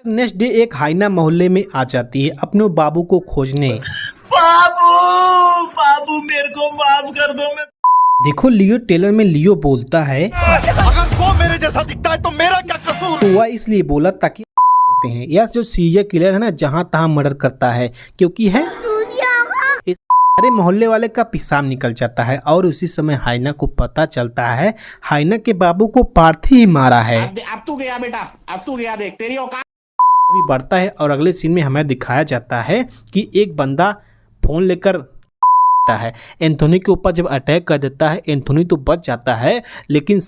Next day एक हाइना मोहल्ले में आ जाती है अपने बाबू को खोजने। बाबू बाबू मेरे को माफ कर दो। मैं देखो लियो टेलर में लियो बोलता है अगर वो मेरे जैसा दिखता है तो मेरा क्या कसूर। तो वह इसलिए बोला ताकि करते हैं यह जो सीरियल किलर है ना जहाँ तहाँ मर्डर करता है क्योंकि है अरे मोहल्ले वाले का पेशाब निकल जाता है और उसी समय हाइना को पता चलता है हाइना के बाबू को पार्थी ही मारा है। अब तू गया बेटा, अब तू गया, देख तेरी औकात। अभी बढ़ता है और अगले सीन में हमें दिखाया जाता है कि एक बंदा फोन लेकर है एंथोनी के ऊपर जब अटैक कर देता है। एंथोनी तो बच जाता है लेकिन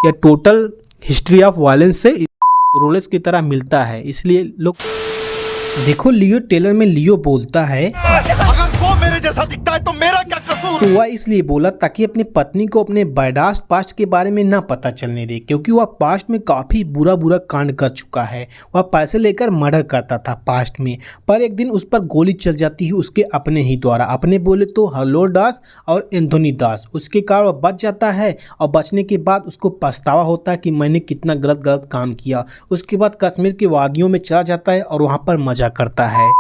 यह टोटल हिस्ट्री ऑफ वायलेंस से रोलेस की तरह मिलता है, इसलिए लोग देखो लियो टेलर में लियो बोलता है अगर वो मेरे जैसा दिखता है तो मेरा क्या कसूर। तो वह इसलिए बोला ताकि अपनी पत्नी को अपने बैडास्ट पास्ट के बारे में ना पता चलने दे क्योंकि वह पास्ट में काफी बुरा कांड कर चुका है। वह पैसे लेकर मर्डर करता था पास्ट में, पर एक दिन उस पर गोली चल जाती है उसके अपने ही द्वारा। अपने बोले तो हलोर दास और एंथोनी दास, उसके कारण वह बच जाता है और बचने के बाद उसको पछतावा होता है कि मैंने कितना गलत काम किया। उसके बाद कश्मीर की वादियों में चला जाता है और वहाँ पर मजा करता है।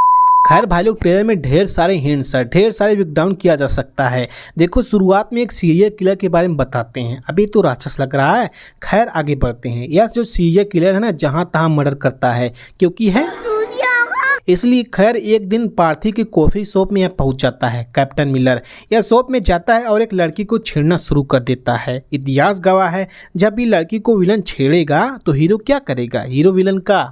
खैर भाई लोग ट्रेलर में ढेर सारे हिंट्स है, ढेर सारे ब्रेकडाउन किया जा सकता है। देखो शुरुआत में एक सीरियल किलर के बारे में बताते हैं, अभी तो राक्षस लग रहा है। खैर आगे बढ़ते हैं। यह जो सीरियल किलर है ना जहाँ तहाँ मर्डर करता है क्योंकि है इसलिए। खैर एक दिन पार्थी की कॉफी शॉप में यहाँ पहुंच जाता है कैप्टन मिलर। यह शॉप में जाता है और एक लड़की को छेड़ना शुरू कर देता है। इतिहास गवाह है जब भी लड़की को विलन छेड़ेगा तो हीरो क्या करेगा, हीरो विलन का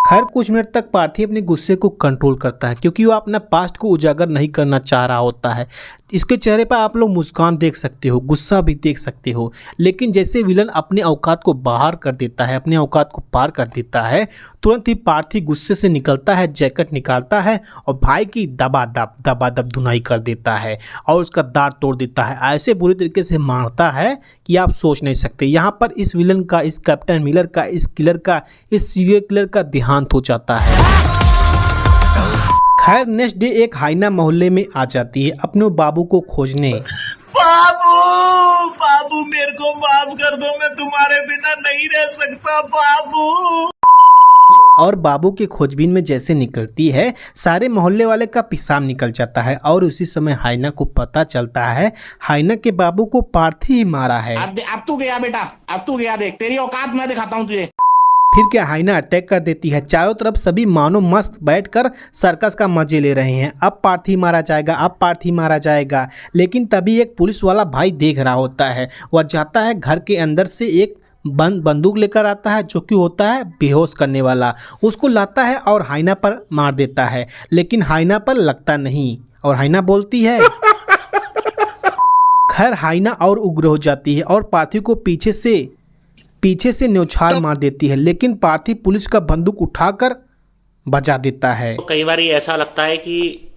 खैर कुछ मिनट तक पार्थी अपने गुस्से को कंट्रोल करता है क्योंकि वो अपना पास्ट को उजागर नहीं करना चाह रहा होता है। इसके चेहरे पर आप लोग मुस्कान देख सकते हो, गुस्सा भी देख सकते हो, लेकिन जैसे विलन अपने औकात को बाहर कर देता है, अपने औकात को पार कर देता है, तुरंत ही पार्थी गुस्से से निकलता है, जैकेट निकालता है और भाई की दबादब धुनाई कर देता है और उसका दांत तोड़ देता है। ऐसे बुरी तरीके से मारता है कि आप सोच नहीं सकते। यहाँ पर इस विलन का, इस कैप्टन मिलर का, इस किलर का, इस सीरियल किलर का देहांत हो जाता है। खैर नेक्स्ट डे एक हाइना मोहल्ले में आ जाती है अपने बाबू को खोजने। बाबू बाबू मेरे को माफ कर दो, मैं तुम्हारे बिना नहीं रह सकता बाबू। और बाबू के खोजबीन में जैसे निकलती है सारे मोहल्ले वाले का पेशाब निकल जाता है और उसी समय हाइना को पता चलता है हाइना के बाबू को पार्थी ही मारा है। अब तू गया बेटा, अब तू गया, देख तेरी औकात मैं दिखाता हूँ तुझे। फिर क्या हाइना अटैक कर देती है। चारों तरफ सभी मानो मस्त बैठकर सर्कस का मजे ले रहे हैं। अब पार्थी मारा जाएगा, अब पार्थी मारा जाएगा, लेकिन तभी एक पुलिस वाला भाई देख रहा होता है। वह जाता है घर के अंदर से एक बंदूक लेकर आता है जो कि होता है बेहोश करने वाला, उसको लाता है और हाइना पर मार देता है, लेकिन हाइना पर लगता नहीं और हाइना बोलती है। खैर हाइना और उग्र हो जाती है और पार्थी को पीछे से न्योछाल मार देती है, लेकिन पार्थी पुलिस का बंदूक उठाकर बचा देता है। कई बार ऐसा लगता है कि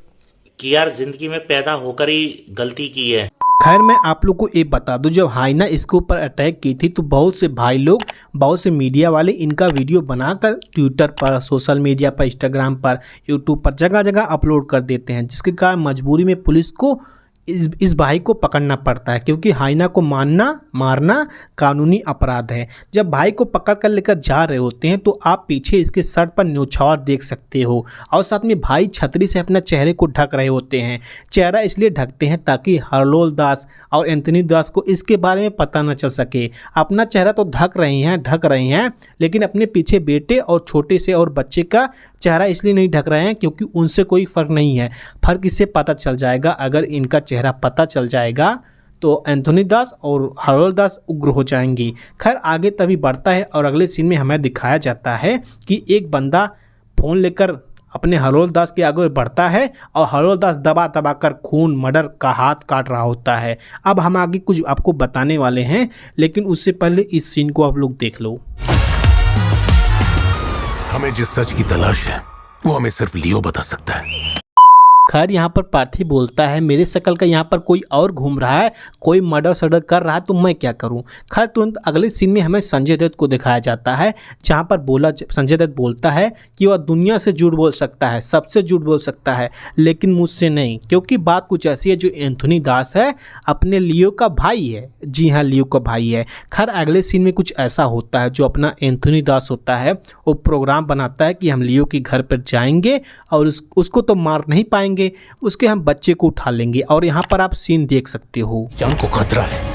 यार जिंदगी में पैदा होकर ही गलती की है। खैर मैं आप लोग को ये बता दूं, जब हाइना इसके ऊपर अटैक की थी तो बहुत से भाई लोग, बहुत से मीडिया वाले इनका वीडियो बनाकर ट्विटर पर, सोशल मीडिया पर, इंस्टाग्राम पर, यूट्यूब पर जगह जगह अपलोड कर देते हैं, जिसके कारण मजबूरी में पुलिस को इस भाई को पकड़ना पड़ता है क्योंकि हाइना को मारना कानूनी अपराध है। जब भाई को पकड़ कर लेकर जा रहे होते हैं तो आप पीछे इसके शर्ट पर न्योछावर देख सकते हो और साथ में भाई छतरी से अपना चेहरे को ढक रहे होते हैं। चेहरा इसलिए ढकते हैं ताकि हरलोल दास और एंथोनी दास को इसके बारे में पता न चल सके। अपना चेहरा तो ढक रहे हैं लेकिन अपने पीछे बेटे और छोटे से और बच्चे का चेहरा इसलिए नहीं ढक रहे हैं क्योंकि उनसे कोई फ़र्क नहीं है। फ़र्क इससे पता चल जाएगा, अगर इनका चेहरा पता चल जाएगा तो एंथोनी दास और हरोल दास उग्र हो जाएंगी। खैर आगे तभी बढ़ता है और अगले सीन में हमें दिखाया जाता है कि एक बंदा फ़ोन लेकर अपने हरोल दास के आगे बढ़ता है और हरोल दास दबा कर खून मर्डर का हाथ काट रहा होता है। अब हम आगे कुछ आपको बताने वाले हैं, लेकिन उससे पहले इस सीन को आप लोग देख लो। हमें जिस सच की तलाश है वो हमें सिर्फ लियो बता सकता है। खैर यहाँ पर पार्थी बोलता है मेरे शक्ल का यहाँ पर कोई और घूम रहा है, कोई मर्डर सडर कर रहा है तो मैं क्या करूँ। खैर तुरंत अगले सीन में हमें संजय दत्त को दिखाया जाता है, जहाँ पर संजय दत्त बोलता है कि वह दुनिया से झूठ बोल सकता है, सबसे झूठ बोल सकता है, लेकिन मुझसे नहीं, क्योंकि बात कुछ ऐसी है जो एंथोनी दास है अपने लियो का भाई है। जी हाँ, लियो का भाई है। खैर अगले सीन में कुछ ऐसा होता है, जो अपना एंथोनी दास होता है वो प्रोग्राम बनाता है कि हम लियो के घर पर जाएंगे और उसको तो मार नहीं पाएंगे, उसके हम बच्चे को उठा लेंगे। और यहाँ पर आप सीन देख सकते हो, जान को खतरा है।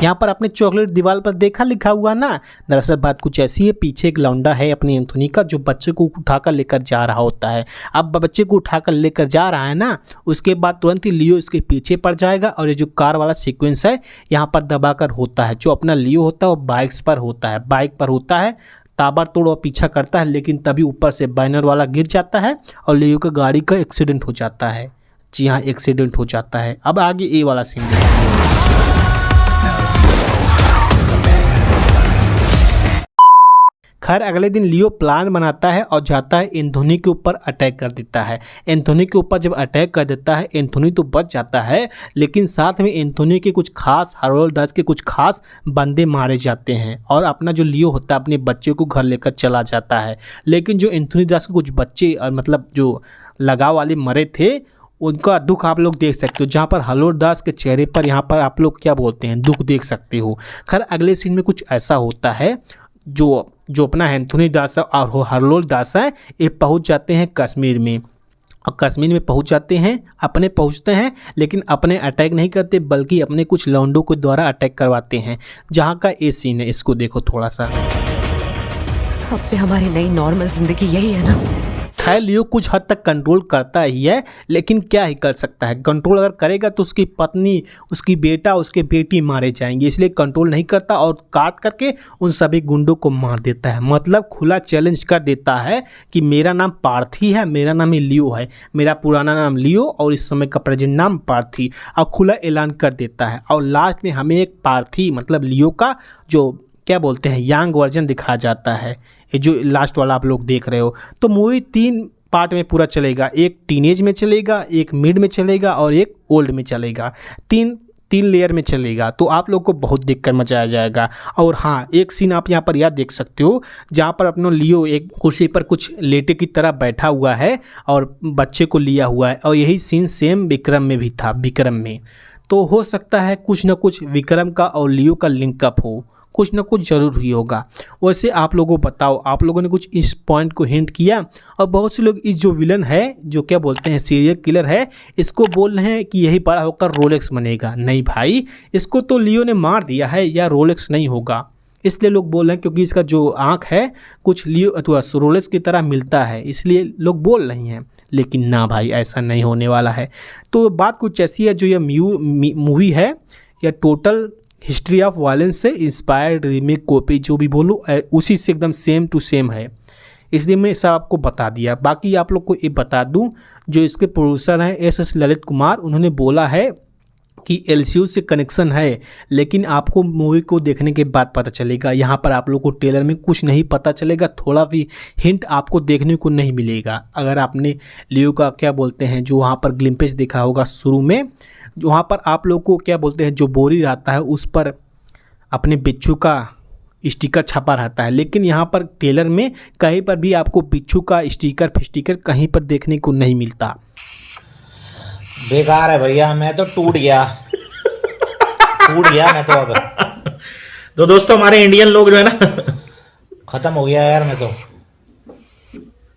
यहाँ पर आपने चॉकलेट दीवार पर देखा लिखा हुआ ना, दरअसल बात कुछ ऐसी है, पीछे एक लौंडा है अपने एंथोनी का जो बच्चे को उठाकर लेकर जा रहा होता है। अब बच्चे को उठाकर लेकर जा रहा है ना, उसके बाद तुरंत ही लियो इसके पीछे पड़ जाएगा और ये जो कार वाला सीक्वेंस है यहाँ पर दबाकर होता है। जो अपना लियो होता है वो बाइक पर होता है, ताबड़तोड़ और पीछा करता है, लेकिन तभी ऊपर से बैनर वाला गिर जाता है और लियो की गाड़ी का एक्सीडेंट हो जाता है। जी हाँ, एक्सीडेंट हो जाता है। अब आगे ए वाला सीन देखिए। खैर अगले दिन लियो प्लान बनाता है और जाता है एंथोनी के ऊपर अटैक कर देता है। एंथोनी के ऊपर जब अटैक कर देता है एंथोनी तो बच जाता है, लेकिन साथ में एंथोनी के कुछ खास हरोल्ड डच के कुछ खास बंदे मारे जाते हैं और अपना जो लियो होता है अपने बच्चे को घर लेकर चला जाता है। लेकिन जो एंथोनी दास के कुछ बच्चे मतलब जो लगाव वाले मरे थे उनका दुख आप लोग देख सकते हो, जहाँ पर हरोल्ड दास के चेहरे पर यहाँ पर आप लोग क्या बोलते हैं दुख देख सकते हो। खैर अगले सीन में कुछ ऐसा होता है, जो अपना एंथोनी दास और हरोल्ड दास है ये पहुंच जाते हैं कश्मीर में, और कश्मीर में पहुंच जाते हैं, अपने पहुंचते हैं, लेकिन अपने अटैक नहीं करते बल्कि अपने कुछ लौंडों के द्वारा अटैक करवाते हैं। जहां का ये सीन है, इसको देखो थोड़ा सा। अब से हमारी नई नॉर्मल जिंदगी यही है ना। खैर लियो कुछ हद तक कंट्रोल करता ही है, लेकिन क्या ही कर सकता है, कंट्रोल अगर करेगा तो उसकी पत्नी, उसकी बेटा, उसके बेटी मारे जाएंगे, इसलिए कंट्रोल नहीं करता और काट करके उन सभी गुंडों को मार देता है। मतलब खुला चैलेंज कर देता है कि मेरा नाम पार्थी है, मेरा नाम ही लियो है, मेरा पुराना नाम लियो और इस समय का प्रेजेंट नाम पार्थी, और खुला ऐलान कर देता है। और लास्ट में हमें एक पार्थी मतलब लियो का जो क्या बोलते हैं यंग वर्जन दिखाया जाता है, ये जो लास्ट वाला आप लोग देख रहे हो। तो मूवी 3 पार्ट में पूरा चलेगा, एक टीनेज में चलेगा, एक मिड में चलेगा और एक ओल्ड में चलेगा, तीन लेयर में चलेगा। तो आप लोग को बहुत देखकर मजा आ जाएगा। और हाँ, एक सीन आप यहाँ पर याद देख सकते हो, जहाँ पर अपना लियो एक कुर्सी पर कुछ लेटे की तरह बैठा हुआ है और बच्चे को लिया हुआ है, और यही सीन सेम विक्रम में भी था। विक्रम में तो हो सकता है कुछ न कुछ विक्रम का और लियो का लिंकअप हो, कुछ ना कुछ जरूर हुई होगा। वैसे आप लोगों को बताओ, आप लोगों ने कुछ इस पॉइंट को हिंट किया, और बहुत से लोग इस जो विलन है जो क्या बोलते हैं सीरियल किलर है, इसको बोल रहे हैं कि यही बड़ा होकर रोलेक्स बनेगा। नहीं भाई, इसको तो लियो ने मार दिया है, या रोलेक्स नहीं होगा, इसलिए लोग बोल रहे हैं क्योंकि इसका जो आँख है कुछ लियो अथवा रोलेक्स की तरह मिलता है, इसलिए लोग बोल रहे हैं। लेकिन ना भाई, ऐसा नहीं होने वाला है। तो बात कुछ ऐसी है, जो यह मूवी है या टोटल हिस्ट्री ऑफ वायलेंस से इंस्पायर्ड रीमेक कॉपी जो भी बोलो उसी से एकदम सेम टू सेम है, इसलिए मैं सब आपको बता दिया। बाकी आप लोग को ये बता दूं, जो इसके प्रोड्यूसर हैं एस ललित कुमार, उन्होंने बोला है कि एलसीयू से कनेक्शन है, लेकिन आपको मूवी को देखने के बाद पता चलेगा। यहाँ पर आप लोग को ट्रेलर में कुछ नहीं पता चलेगा, थोड़ा भी हिंट आपको देखने को नहीं मिलेगा। अगर आपने लियो का क्या बोलते हैं जो वहाँ पर ग्लिम्पेज देखा होगा शुरू में, जो वहाँ पर आप लोग को क्या बोलते हैं जो बोरी रहता है उस पर अपने बिच्छू का स्टिकर छपा रहता है, लेकिन यहाँ पर ट्रेलर में कहीं पर भी आपको बिच्छू का स्टिकर कहीं पर देखने को नहीं मिलता। बेकार है भैया, मैं तो टूट गया मैं तो। अब तो दोस्तों हमारे इंडियन लोग जो है ना, खत्म हो गया यार मैं तो।